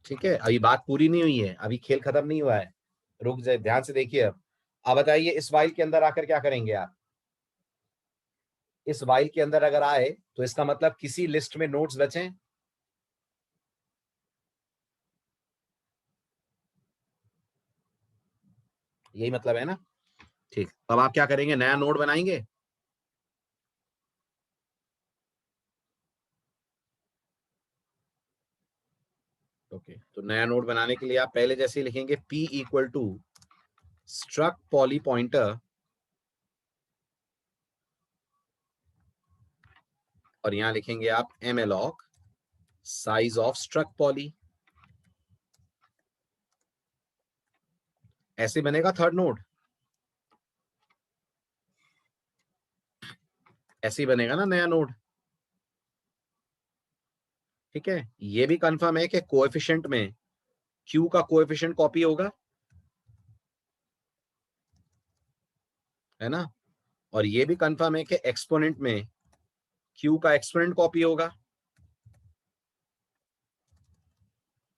ठीक है, अभी बात पूरी नहीं हुई है, अभी खेल खत्म नहीं हुआ है, रुक जाए, ध्यान से देखिए। अब बताइए, इस वाइल के अंदर आकर क्या करेंगे आप? इस वाइल के अंदर अगर आए तो इसका मतलब किसी लिस्ट में नोड्स बचे? यही मतलब है ना। ठीक, अब आप क्या करेंगे, नया नोड बनाएंगे। ओके, तो नया नोड बनाने के लिए आप पहले जैसे ही लिखेंगे p equal to struct poly pointer, और यहां लिखेंगे आप malloc size of struct poly. ऐसे बनेगा थर्ड नोड, ऐसे ही बनेगा ना नया नोड। ठीक है, ये भी कंफर्म है कि कोएफिशिएंट में q का कोएफिशिएंट कॉपी होगा, है ना। और ये भी कंफर्म है कि एक्सपोनेंट में q का एक्सपोनेंट कॉपी होगा,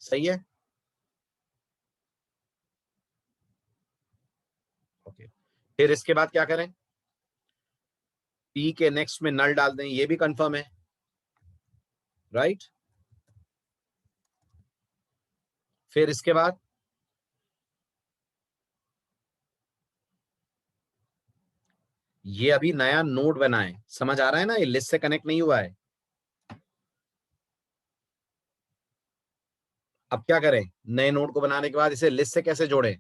सही है। ओके, फिर इसके बाद क्या करें? p के नेक्स्ट में नल डाल दें, ये भी कंफर्म है, राइट। फिर इसके बाद ये अभी नया नोड बना है, समझ आ रहा है ना, ये लिस्ट से कनेक्ट नहीं हुआ है। अब क्या करें, नए नोड को बनाने के बाद इसे लिस्ट से कैसे जोड़ें?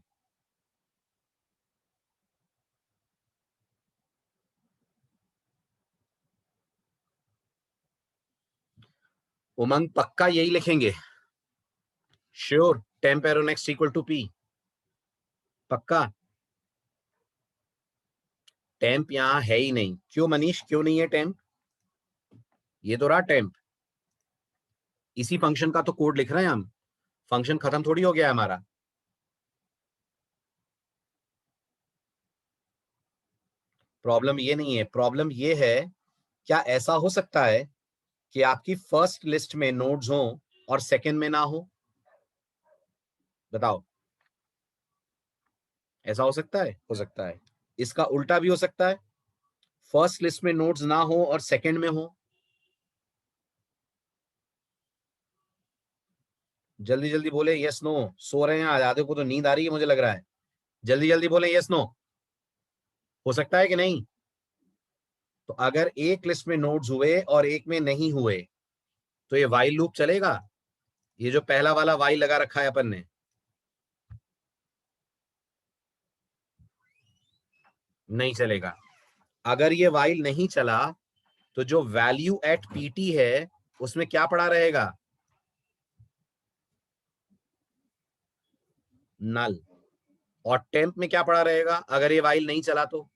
उमंग पक्का यही लिखेंगे? Sure, temp arrow next equal to p? पक्का? टेम्प यहां है ही नहीं। क्यों मनीष, क्यों नहीं है टेम्प? ये तो रहा टेम्प, इसी फंक्शन का तो कोड लिख रहे हैं हम। फंक्शन खत्म थोड़ी हो गया हमारा। प्रॉब्लम ये नहीं है, प्रॉब्लम ये है, क्या ऐसा हो सकता है कि आपकी फर्स्ट लिस्ट में नोड्स हो और सेकंड में ना हो? बताओ, ऐसा हो सकता है? हो सकता है। इसका उल्टा भी हो सकता है, फर्स्ट लिस्ट में नोड्स ना हो और सेकंड में हो। जल्दी जल्दी बोले यस नो। सो रहे हैं, आधे को तो नींद आ रही है मुझे लग रहा है। जल्दी जल्दी बोले यस नो। हो सकता है कि नहीं? तो अगर एक लिस्ट में नोड्स हुए और एक में नहीं हुए तो ये वाइल लूप चलेगा? ये जो पहला वाला वाइल लगा रखा है अपन ने, नहीं चलेगा। अगर ये वाइल नहीं चला तो जो वैल्यू एट पीटी है उसमें क्या पड़ा रहेगा? नल। और टेम्प में क्या पड़ा रहेगा अगर ये वाइल नहीं चला तो?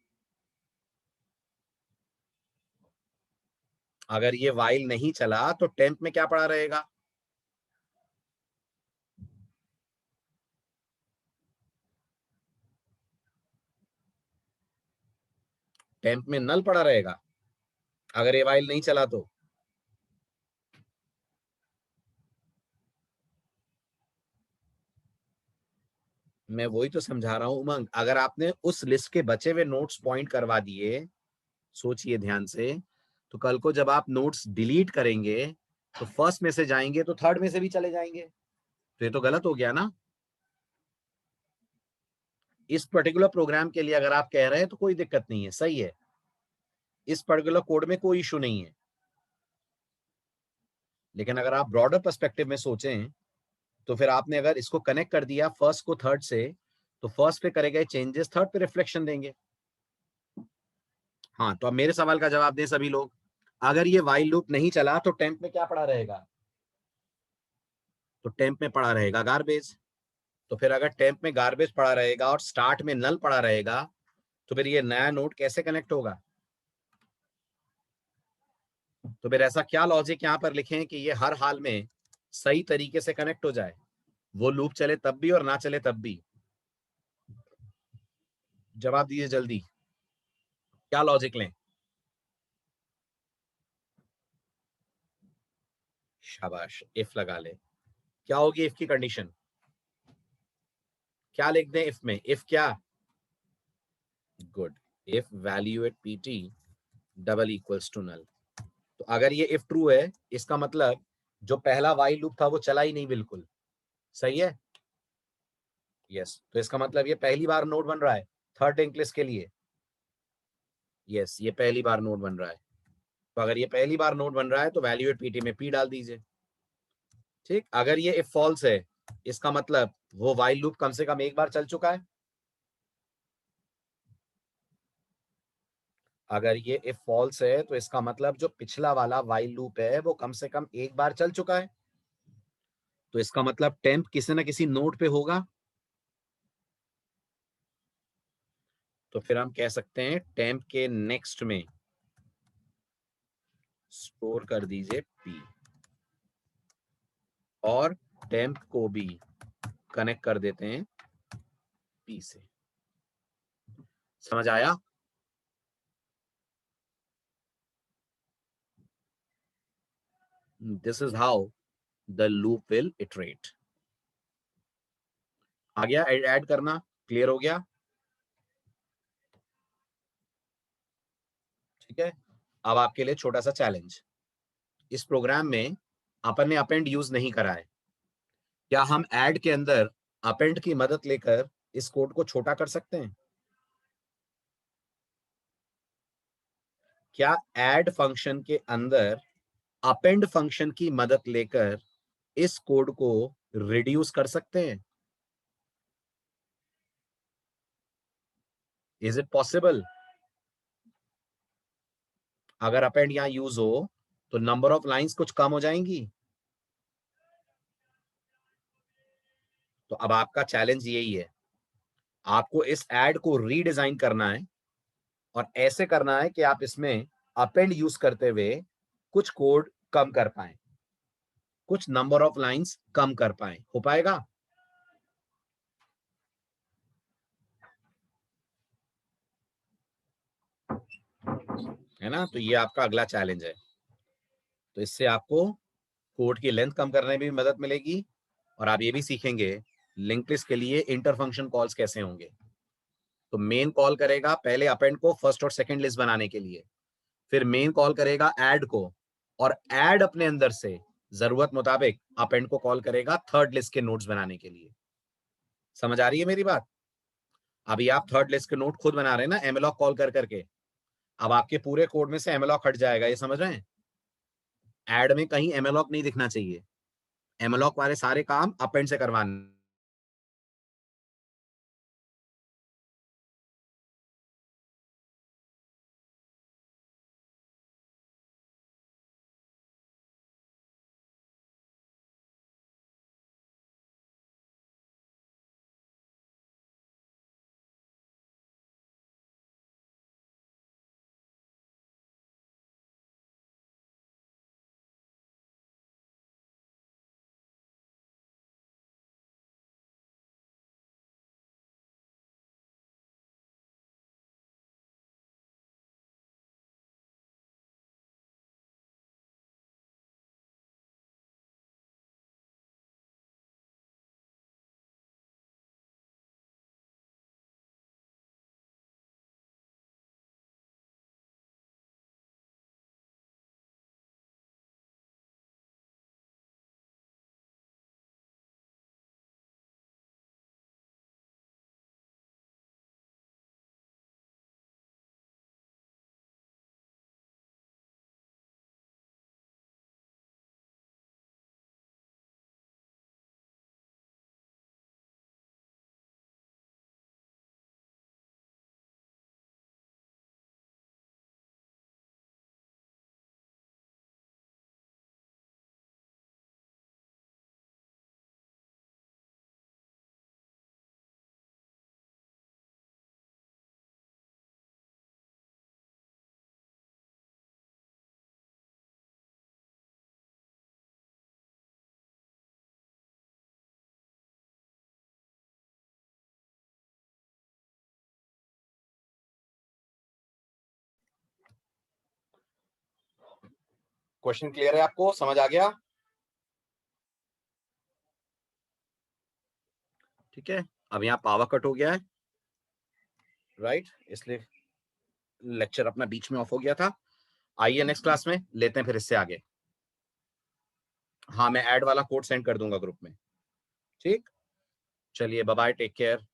अगर ये वाइल नहीं चला तो टेम्प में क्या पड़ा रहेगा? टेम्प में नल पड़ा रहेगा अगर ये वाइल नहीं चला तो। मैं वही तो समझा रहा हूं उमंग, अगर आपने उस लिस्ट के बचे हुए नोट्स पॉइंट करवा दिए, सोचिए ध्यान से, तो कल को जब आप नोट्स डिलीट करेंगे तो फर्स्ट में से जाएंगे तो थर्ड में से भी चले जाएंगे, तो ये तो गलत हो गया ना। इस पर्टिकुलर प्रोग्राम के लिए अगर आप कह रहे हैं तो कोई दिक्कत नहीं है, सही है, इस पर्टिकुलर कोड में कोई इशू नहीं है। लेकिन अगर आप ब्रॉडर पर्सपेक्टिव में सोचें तो फिर आपने अगर इसको कनेक्ट कर दिया फर्स्ट को थर्ड से, तो फर्स्ट पे करे गए चेंजेस थर्ड पे रिफ्लेक्शन देंगे। हाँ, तो अब मेरे सवाल का जवाब दें सभी लोग। अगर ये वाइल लूप नहीं चला तो टेम्प में क्या पड़ा रहेगा? तो टेम्प में पड़ा रहेगा गार्बेज। तो फिर अगर टेम्प में गार्बेज पड़ा रहेगा और स्टार्ट में नल पड़ा रहेगा, तो फिर ये नया नोड कैसे कनेक्ट होगा? तो फिर ऐसा क्या लॉजिक यहां पर लिखें कि ये हर हाल में सही तरीके से कनेक्ट हो जाए, वो लूप चले तब भी और ना चले तब भी? जवाब दीजिए जल्दी, क्या लॉजिक लें? शाबाश, इफ लगा ले। क्या होगी इफ की कंडीशन? क्या लिख दें इफ में? इफ क्या? Good. If value at PT double equals to null. तो अगर ये इफ ट्रू है, इसका मतलब जो पहला वाइल लूप था वो चला ही नहीं बिल्कुल, सही है? यस, तो इसका मतलब ये पहली बार नोड बन रहा है थर्ड लिंक लिस्ट के लिए। यस, ये पहली बार नोड बन रहा है। तो अगर ये पहली बार नोड बन रहा है तो वैल्यू एट पीटी में पी डाल दीजिए। ठीक, अगर ये इफ फॉल्स है, इसका मतलब वो वाइल लूप कम से कम एक बार चल चुका है। अगर ये इफ फॉल्स है तो इसका मतलब जो पिछला वाला वाइल लूप है वो कम से कम एक बार चल चुका है। तो इसका मतलब टेम्प किसी ना किसी नोड पे होगा। तो फिर हम कह सकते हैं टेम्प के नेक्स्ट में स्टोर कर दीजिए पी, और टेम्प को भी कनेक्ट कर देते हैं पी से। समझ आया? This is how the loop will iterate. आ गया ऐड करना? क्लियर हो गया? ठीक है, अब आपके लिए छोटा सा चैलेंज। इस प्रोग्राम में अपन ने अपेंड यूज नहीं करा है। क्या हम ऐड के अंदर अपेंड की मदद लेकर इस कोड को छोटा कर सकते हैं? क्या ऐड फंक्शन के अंदर अपेंड फंक्शन की मदद लेकर इस कोड को रिड्यूस कर सकते हैं? Is it possible? अगर अपेंड यहां यूज हो तो नंबर ऑफ लाइंस कुछ कम हो जाएंगी। तो अब आपका चैलेंज यही है, आपको इस ऐड को रीडिजाइन करना है और ऐसे करना है कि आप इसमें अपेंड यूज करते हुए कुछ कोड कम कर पाए, कुछ नंबर ऑफ लाइंस कम कर पाए। हो पाएगा? है ना? तो ये आपका अगला चैलेंज है। तो इससे आपको कोड की लेंथ कम करने में भी मदद मिलेगी और आप ये भी सीखेंगे लिंक लिस्ट के लिए इंटर फंक्शन कॉल्स कैसे होंगे। तो मेन कॉल करेगा पहले अपेंड को फर्स्ट और सेकंड लिस्ट बनाने के लिए, फिर मेन कॉल करेगा ऐड को, और ऐड अपने अंदर से जरूरत मुताबिक अपेंड को कॉल करेगा थर्ड लिस्ट के नोट्स बनाने के लिए। समझ आ रही है मेरी बात? अभी आप थर्ड लिस्ट के नोट खुद बना रहे हैं ना एमएलॉक कॉल कर करके, अब आपके पूरे कोड में से एमएलॉक हट जाएगा, ये समझ रहे हैं? ऐड में कहीं एमएलॉक नहीं दिखना चाहिए, एमएलॉक वाले सारे काम अपेंड से करवाने। क्वेश्चन क्लियर है आपको? समझ आ गया? ठीक है, अब यहाँ पावर कट हो गया है, राइट, इसलिए लेक्चर अपना बीच में ऑफ हो गया था। आइए नेक्स्ट क्लास में लेते हैं फिर इससे आगे। हाँ, मैं ऐड वाला कोड सेंड कर दूंगा ग्रुप में। ठीक, चलिए बाय बाय, टेक केयर।